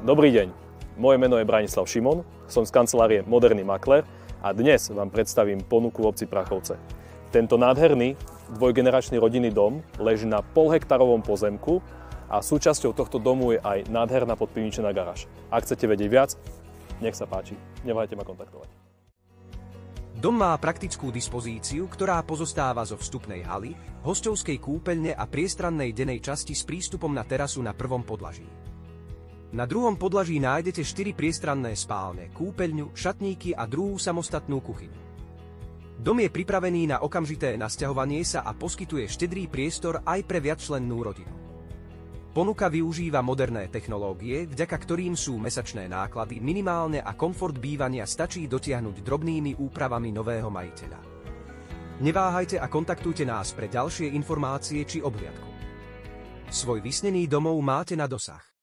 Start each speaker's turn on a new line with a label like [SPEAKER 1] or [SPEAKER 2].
[SPEAKER 1] Dobrý deň, moje meno je Branislav Šimon, som z kancelárie Moderný maklér a dnes vám predstavím ponuku v obci Prachovce. Tento nádherný dvojgeneračný rodinný dom leží na polhektárovom pozemku a súčasťou tohto domu je aj nádherná podpivničená garáž. Ak chcete vedieť viac, nech sa páči, neváhajte ma kontaktovať.
[SPEAKER 2] Dom má praktickú dispozíciu, ktorá pozostáva zo vstupnej haly, hosťovskej kúpeľne a priestrannej dennej časti s prístupom na terasu na prvom podlaží. Na druhom podlaží nájdete 4 priestranné spálne, kúpeľňu, šatníky a druhú samostatnú kuchyňu. Dom je pripravený na okamžité nasťahovanie sa a poskytuje štedrý priestor aj pre viacčlennú rodinu. Ponuka využíva moderné technológie, vďaka ktorým sú mesačné náklady minimálne a komfort bývania stačí dotiahnuť drobnými úpravami nového majiteľa. Neváhajte a kontaktujte nás pre ďalšie informácie či obhliadku. Svoj vysnený domov máte na dosah.